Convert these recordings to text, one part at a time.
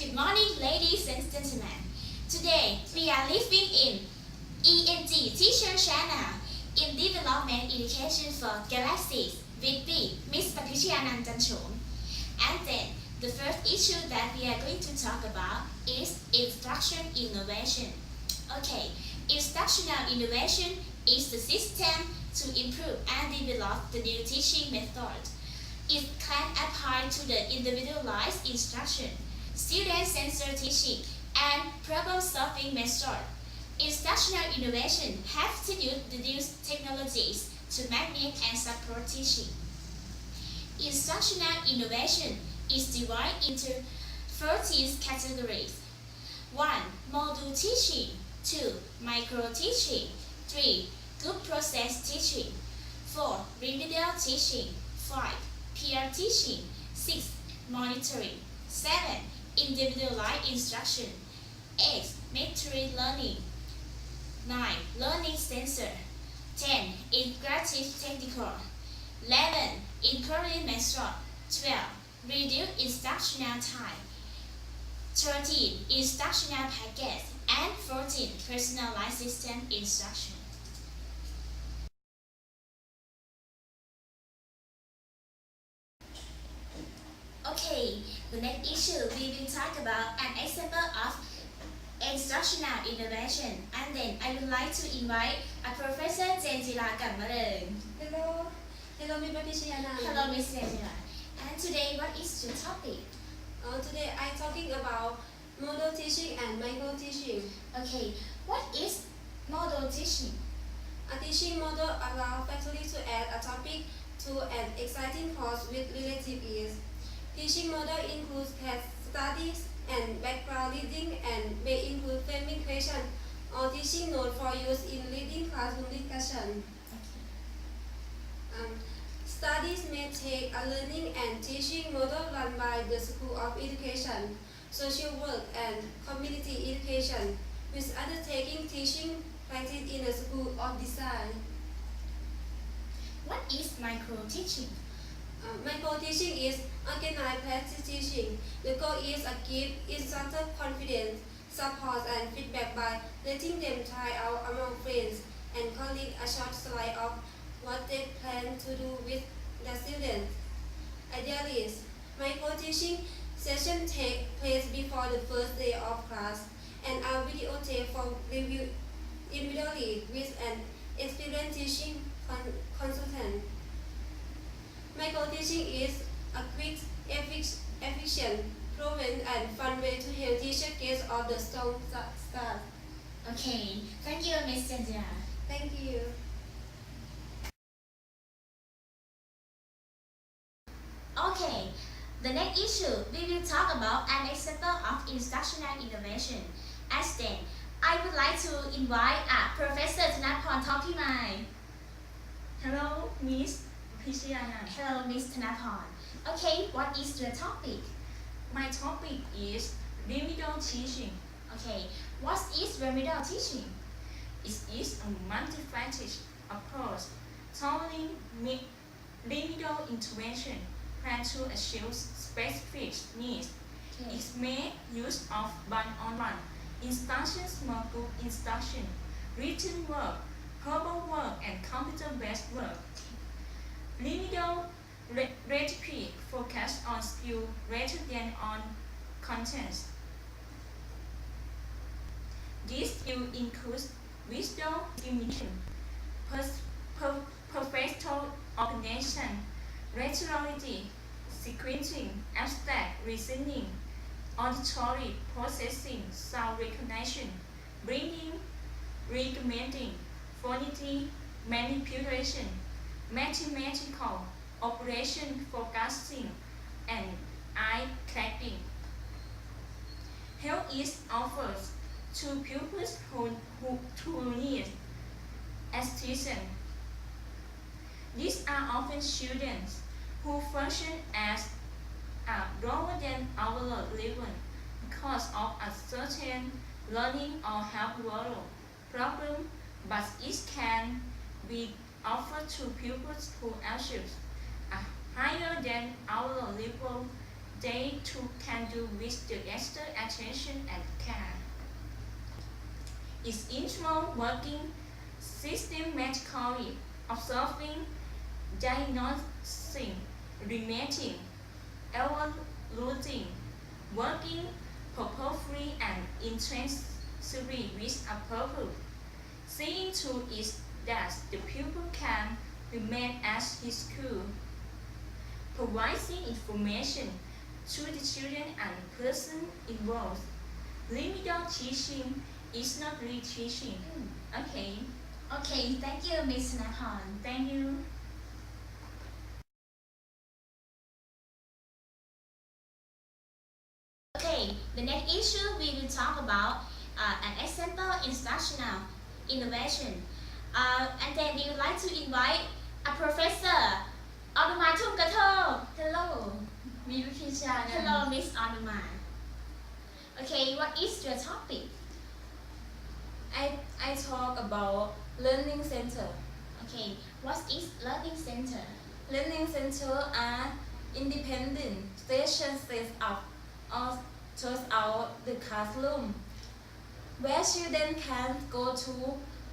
Good morning, ladies and gentlemen. Today, we are living in ENG Teacher Channel in Development Education for Galaxies with me, Miss Patricia Nanjanchon. And then, the first issue that we are going to talk about is instruction innovation. Okay, instructional innovation is the system to improve and develop the new teaching method. It can apply to the individualized instruction, student-centered teaching, and problem-solving method. Instructional innovation has to use the new technologies to manage and support teaching. Instructional innovation is divided into 14 categories. 1. Module teaching. 2. Micro teaching. 3. Group process teaching. 4. Remedial teaching. 5. Peer teaching. 6. Monitoring. 7. Individualized instruction. 8. Mentoring learning. 9. Learning sensor. 10. Integrative technical. 11. Inquiry method. 12. Reduce instructional time. 13. Instructional package. And 14. Personalized system instruction. Okay, the next issue we will talk about an example of instructional innovation, and then I would like to invite Professor Jenjila Kammarung. Hello, Miss Patricia. Hello, Miss Jenjila. And today, what is your topic? Today I'm talking about model teaching and micro teaching. Okay, what is model teaching? A teaching model allows faculty to add a topic to an exciting course with relative ease. Teaching model includes case studies and background reading and may include framing questions or teaching notes for use in leading classroom discussion. Studies may take a learning and teaching model run by the School of Education, Social Work and Community Education, with undertaking teaching practice in the School of Design. What is micro teaching? Micro teaching is organized practice teaching. The goal is to give instructor confidence, support and feedback by letting them try out among friends and colleagues a short slide of what they plan to do with the students. Ideally, micro teaching sessions take place before the first day of class and are videotaped for review individually with an experienced teaching consultant. Micro teaching is a quick, efficient, proven, and fun way to help teachers get off the strong start. Okay, thank you, Miss Jenjila. Thank you. Okay, the next issue we will talk about an example of instructional innovation. As then, I would like to invite Professor Thanaporn Thongpimai. Hello, Miss Patricia. Hello, Miss Thanaporn. Okay, what is your topic? My topic is remedial teaching. Okay, what is remedial teaching? It is a multifaceted approach targeting remedial intervention planned to achieve specific needs. Okay. It may use of one-on-one instruction, small group instruction, written work, verbal work, and computer-based work. Remedial recipe focus on skill rather than on contents. This skill includes wisdom, discrimination, perfecto organization, rationality, sequencing, abstract reasoning, auditory processing, sound recognition, bringing, recommending, phonetics, manipulation, mathematical operation forecasting, and eye tracking. Help is offered to pupils who need assistance. These are often students who function as lower than our level because of a certain learning or health problem, but it can be offered to pupils who achieve a higher than our level they too can do with the extra attention and care. Its internal working systematically observing, diagnosing, remitting, evaluating, working purposefully and intensely with a purpose, seeing to it that the pupil can remain at his school, providing information to the children and person involved. Remedial teaching is not really teaching. Okay, Okay, thank you, Miss Naphon. thank you. Okay, the next issue we will talk about an example instructional innovation. And then we would like to invite a professor, Onuma Thumkatho. Hello. Hello, Miss Onuma. Okay, what is your topic? I talk about learning center. Okay, what is learning center? Learning center are independent stations set up or throughout the classroom where children can go to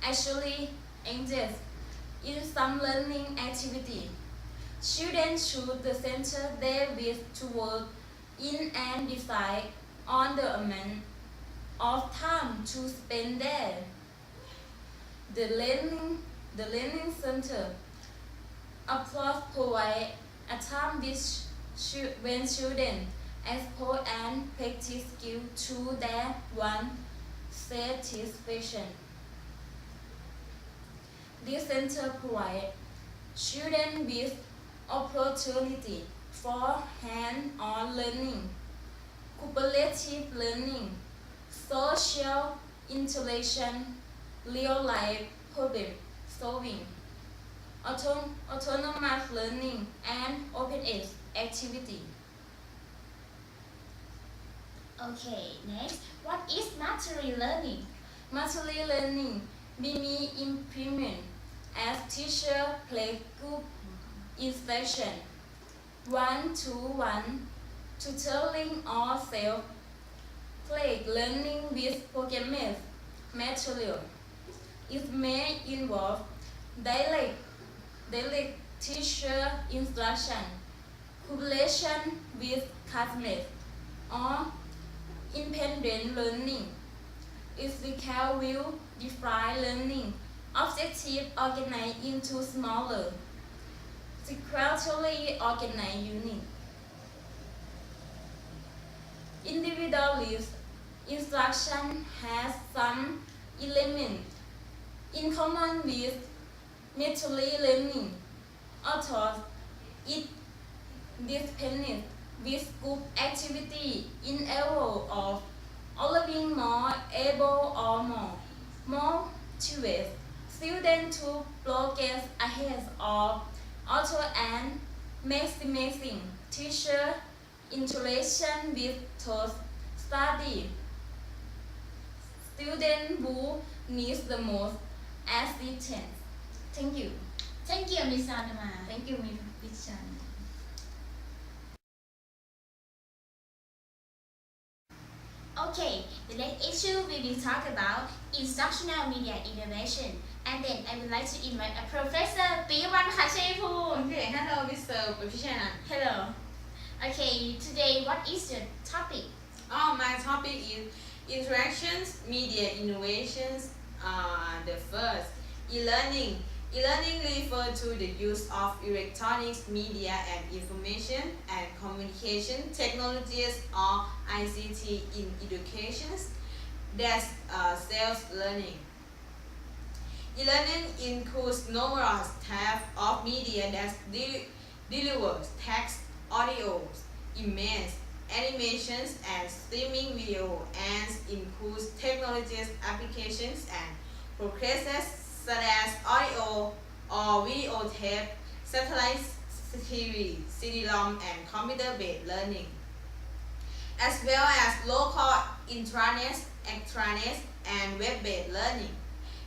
actually engage in some learning activity. Children choose the center they wish to work in and decide on the amount of time to spend there. The learning center approach provide a time when children explore and practice skill to their one satisfaction. This center provide children with opportunity for hand-on learning, cooperative learning, social interaction, real-life problem solving, autonomous learning, and open-end activity. Okay, next, what is mastery learning? Mastery learning means implement as teacher play group instruction, one-to-one tutoring or self-play learning with programmed material. It may involve direct teacher instruction, cooperation with classmates, or independent learning. Its recall will define learning objectives organized into smaller, sequentially organized units. Individualist instruction has some elements in common with mastery learning, although it depends with group activity in level of allowing more able or more motivated students to progress ahead of author and maximizing teacher interaction with those study students who need the most assistance. Thank you. Thank you, Miss Onuma. Thank you, Ms. Vichan. Okay, the next issue we will talk about instructional media innovation. And then I would like to invite a Professor Piyawan Khachepoon. Okay, hello, Mr. Professional. Hello. Okay, today what is your topic? My topic is interactions, media innovations. The first, e-learning. E-learning refers to the use of electronics, media and information and communication technologies or ICT in education. That's self-learning. E-learning includes numerous types of media that delivers text, audio, images, animations, and streaming video, and includes technologies, applications, and processes such as audio or video tape, satellite TV, CD-ROM, and computer-based learning, as well as local intranet, extranet, and web-based learning.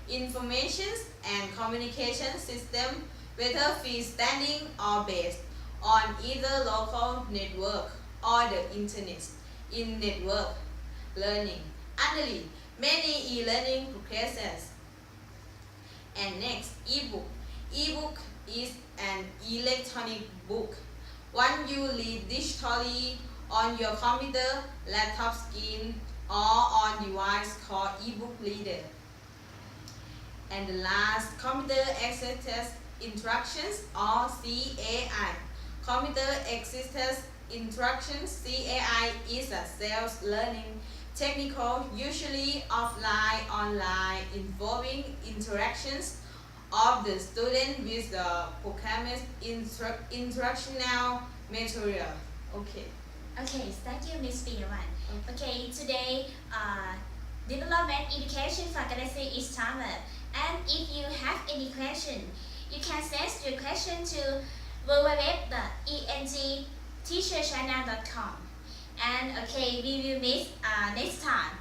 Information and communication system, whether freestanding or based on either local network or the internet in network learning. Underly, many e-learning progresses. And next, ebook. Ebook is an electronic book. One you read digitally on your computer, laptop screen, or on device called ebook reader. And the last, computer assisted instructions or CAI. Computer assisted instructions CAI is a self-learning technical, usually offline, online, involving interactions of the student with the programmed instructional material. Okay. Okay, thank you, Miss Piyawan. Okay, today development education for Galaxy is timer. And if you have any question, you can send your question to www.engteacherchannel.com. And okay, we will meet next time.